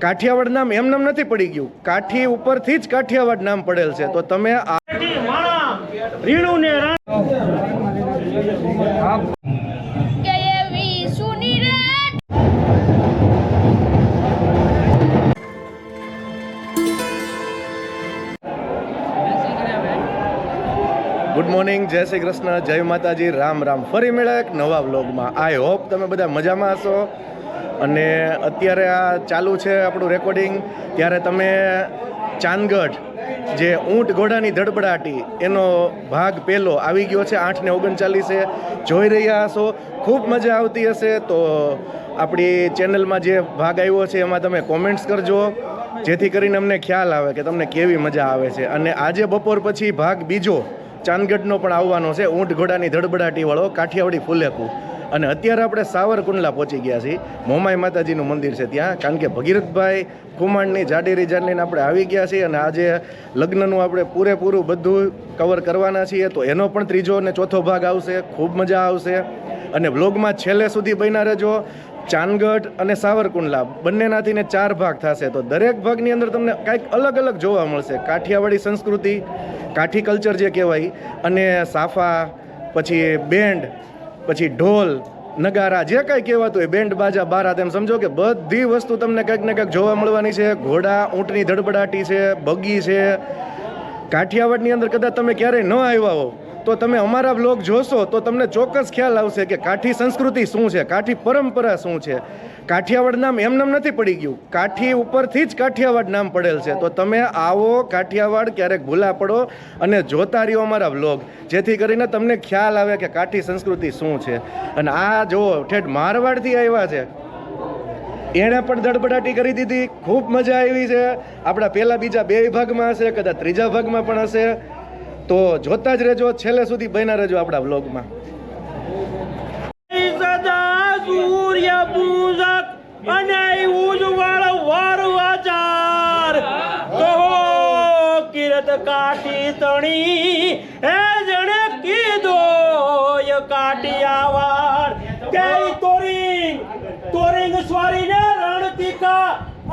કાઠિયાવાડ નામ એમનેમ નથી પડી ગયું, કાઠી ઉપરથી જ કાઠિયાવાડ નામ પડેલ છે. તો તમે ગુડ મોર્નિંગ, જય શ્રી કૃષ્ણ, જય માતાજી, રામ રામ. ફરી મળ્યા એક નવા વ્લોગમાં. આઈ હોપ તમે બધા મજામાં હશો. અને અત્યારે આ ચાલુ છે આપણું રેકોર્ડિંગ, ત્યારે તમે ચાંદગઢ જે ઊંટ ઘોડાની ધડબડાટી એનો ભાગ પહેલો આવી ગયો છે 8:39 જોઈ રહ્યા હશો. ખૂબ મજા આવતી હશે. તો આપણી ચેનલમાં જે ભાગ આવ્યો છે એમાં તમે કોમેન્ટ્સ કરજો, જેથી કરીને અમને ખ્યાલ આવે કે તમને કેવી મજા આવે છે. અને આજે બપોર પછી ભાગ બીજો ચાંદગઢનો પણ આવવાનો છે, ઊંટ ઘોડાની ધડબડાટીવાળો કાઠિયાવાડી ફુલેકું. અને અત્યારે આપણે સાવરકુંડલા પહોંચી ગયા છીએ, મોમાઈ માતાજીનું મંદિર છે ત્યાં, કારણ કે ભગીરથભાઈ ખુમાણની જાડેરી જાનલીને આપણે આવી ગયા છીએ. અને આજે લગ્નનું આપણે પૂરેપૂરું બધું કવર કરવાના છીએ. તો એનો પણ ત્રીજો અને ચોથો ભાગ આવશે. ખૂબ મજા આવશે. અને વ્લોગમાં છેલ્લે સુધી બન્યા રહેજો. ચાંદગઢ અને સાવરકુંડલા બંનેનાથી ને 4 ભાગ થશે. તો દરેક ભાગની અંદર તમને કાંઈક અલગ અલગ જોવા મળશે. કાઠિયાવાડી સંસ્કૃતિ, કાઠી કલ્ચર જે કહેવાય, અને સાફા, પછી બેન્ડ, પછી ઢોલ નગારા, જે કાંઈ કહેવાતું હોય, બેન્ડ બાજા બારા, તેમ સમજો કે બધી વસ્તુ તમને કંઈક ને કંઈક જોવા મળવાની છે. ઘોડા ઊંટની ધડબડાટી છે, બગી છે. કાઠિયાવાડની અંદર કદાચ તમે ક્યારેય ન આવ્યા હો તો તમે અમારા વ્લોગ જોશો તો તમને ચોક્કસ ખ્યાલ આવશે કે કાઠી સંસ્કૃતિ શું છે, કાઠી પરંપરા શું છે. કાઠિયાવાડ નામ એમનેમ નથી પડી ગયું, કાઠી ઉપરથી જ કાઠિયાવાડ નામ પડેલ છે. તો તમે આવો કાઠિયાવાડ, ક્યારેક ભૂલા પડો અને જોતા રહ્યો અમારા વ્લોગ, જેથી કરીને તમને ખ્યાલ આવે કે કાઠી સંસ્કૃતિ શું છે. અને આ જો ઠેઠ મારવાડથી આવ્યા છે, એણે પણ ધડબડાટી કરી દીધી. ખૂબ મજા આવી છે. આપણા પહેલા બીજા 2 ભાગમાં હશે, કદાચ ત્રીજા ભાગમાં પણ હશે. તો જોતા જ રહેજો, છેલ્લે સુધી બન્યા રહેજો આપણા વ્લોગમાં. સૂર્ય પૂજક અને ઉજ્જવળ વરવાચાર તો કિરત કાઠી તણી એ જણે કીધો ય કાઠિયાવાડ કે તોરિંગ સ્વારીને રણતીકા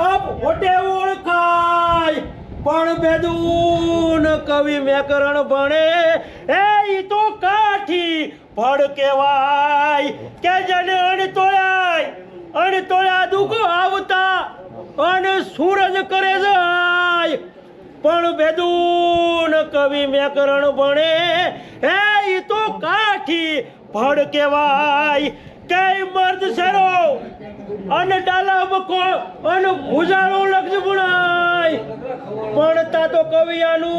અપ હોટે ઓળખાય, પણ બેદૂન કવિ મેકરણ ભણે એ ઈ તો કાઠી ફળ કહેવાય. કે જને અણતોળ્યા દુઃખ આવતા અને સૂરજ કરે જાય, પણ બેદૂન કવિ મેકરણ ભણે એ ઈ તો કાઠી ફળ કહેવાય. કે મર્દ શેરો અને ડાલા બકો અને ભુજાળો લક્ષ ભણાય, પણ તા તો કવિયાનું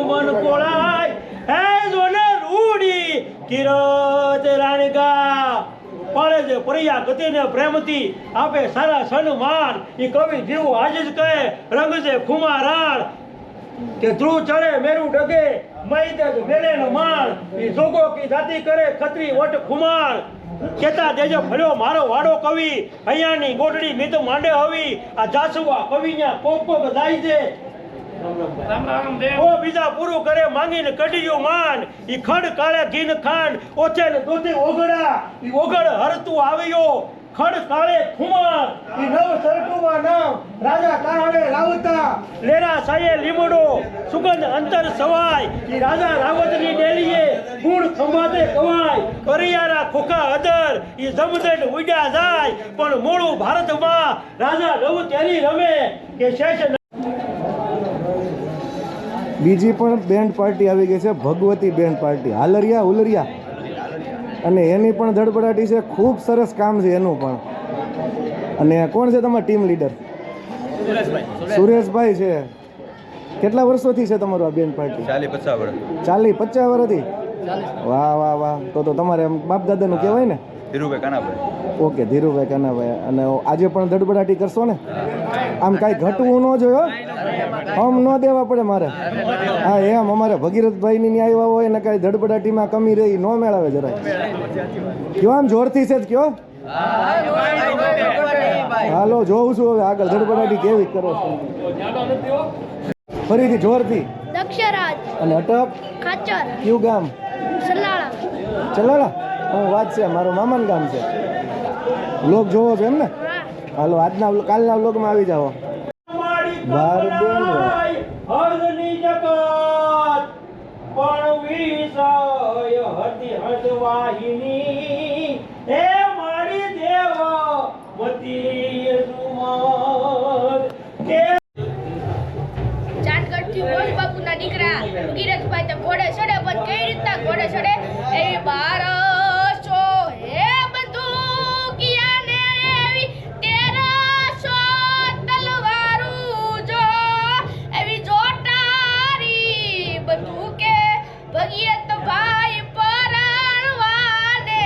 મન કોળાય. હે જોને રૂડી કિરત રાણગા પડે છે પરિયા ગતિને પ્રેમથી આપે સારા સન્માન. એ કવિ જીવ આજે જ કહે રંગ છે ખુમારાણ, કે ધ્રુવ ચડે મેરુ ડગે મૈદ મેળે નો માણ. એ જોગો કી જાતિ કરે ખત્રી વટ ખુમાણ. કેતા દેજો ફળ્યો મારો વાડો કવિ, અહીંયાની ગોટડી નીત માંડે હવી. આ જાસુઆ કવિના કોક જાય છે, ઓ બીજા પૂરું કરે માંગીને કઢિયું માન. ઈ ખડ કાળે ઘીન ખાંડ ઓછે ને દૂધી ઓગડા, ઈ ઓગળ હરતું આવ્યો ખડ કાળે ખુમાર. ઈ નવ સરટુમાં નામ રાજા કારણે લાવતા, લેરા સાયે લીમડો સુગંધ અંતર સવાય. ઈ રાજા રાવતની ડેલીએ ગુણ ખંભાતે કવાય, કરિયારા ખોખા અદર ઈ જમદન ઉડ્યા જાય. પણ મૂળું ભારતમાં રાજા નવ તેરી રમે કે શેષ. બીજી પણ બેન્ડ પાર્ટી આવી ગઈ છે, ભગવતી બેન્ડ પાર્ટી, હાલરિયા હુલરિયા, અને એની પણ ધડબડાટી છે. ખૂબ સરસ કામ છે એનું પણ. અને કોણ છે તમારા ટીમ લીડર? સુરેશભાઈ છે. કેટલા વર્ષોથી છે તમારું આ બેન્ડ પાર્ટી? 40-50 વર્ષથી. વાહ વાહ વાહ. તો તમારે બાપ દાદાનું કહેવાય ને? ધીરુભાઈ કાનાભાઈ. ઓકે, ધીરુભાઈ કાનાભાઈ. અને આજે પણ ધડબડાટી કરશો ને? આમ કાંઈ ઘટવું ન જોયો, આમ ન દેવા પડે મારે. હા એમ અમારે ભગીરથભાઈની આવ્યા હોય ને કાંઈ ધડબડાટીમાં કમી રહી ન મેળવે જરાય. કયો આમ જોરથી છે જ કયો. હાલો જોઉં છું હવે આગળ ધડબડાટી કેવી કરો છો. ફરીથી જોરથી. દક્ષરાજ. અને અટક. ખાચર. કયું ગામ? ચલાળા. વાત છે, મારું મામાનું ગામ છે. લોક જોવો છો એમ ને? હાલો કાલના વ્લોગમાં આવી જાઓ. હળની જગત પણ વિષય હતી હદવાહિની હે મારી દેવવતી સુમદ કે ચાંદગઢથી બોસ બાપુના દીકરા ભગીરથભાઈ તો ઘોડે ચડે પણ કઈ રીતના ઘોડે ચડે એ બારસો હે બંદૂકિયા ને એવી 1300 તલવારું જો એવી જોટારી બંદૂકે ભગીરથભાઈ પરાણવાને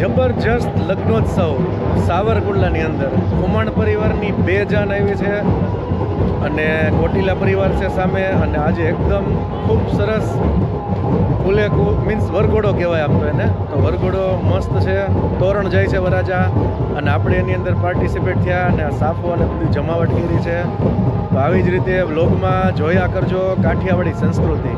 જબરજસ્ત લગ્નોત્સવ સાવરકુંડલાની અંદર ખુમાણ પરિવારની 2 જાન આવી છે અને કોટીલા પરિવાર છે સામે. અને આજે એકદમ ખૂબ સરસ ફૂલેકુ મીન્સ વરઘોડો કહેવાય આમ તો એને, તો વરઘોડો મસ્ત છે, તોરણ જાય છે વરાજા, અને આપણે એની અંદર પાર્ટિસિપેટ થયા અને આ સાફો અને બધી જમાવટ કરી છે. તો આવી જ રીતે વ્લોગમાં જોયા કરજો કાઠિયાવાડી સંસ્કૃતિ.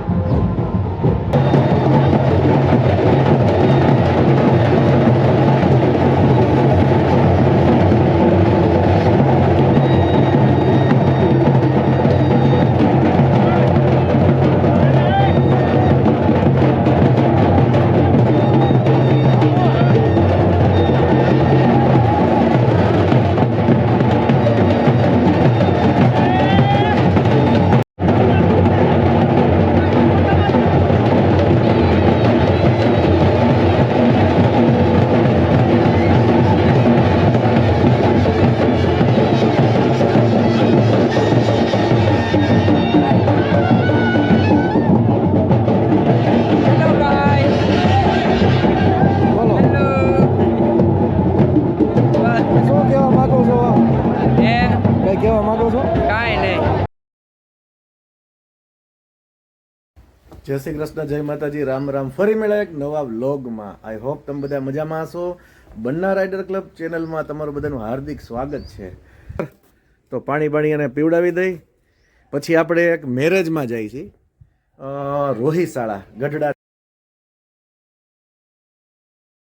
જય શ્રી કૃષ્ણ, જય માતાજી, રામ રામ. ફરી મળ્યા એક નવા વ્લોગમાં. આઈ હોપ તમે બધા મજામાં હશો. બન્ના રાઇડર ક્લબ ચેનલમાં તમારું બધાનું હાર્દિક સ્વાગત છે. તો પાણી અને પીવડાવી દઈ પછી આપણે એક મેરેજમાં જઈએ છીએ રોહિશાળા ગઢડા.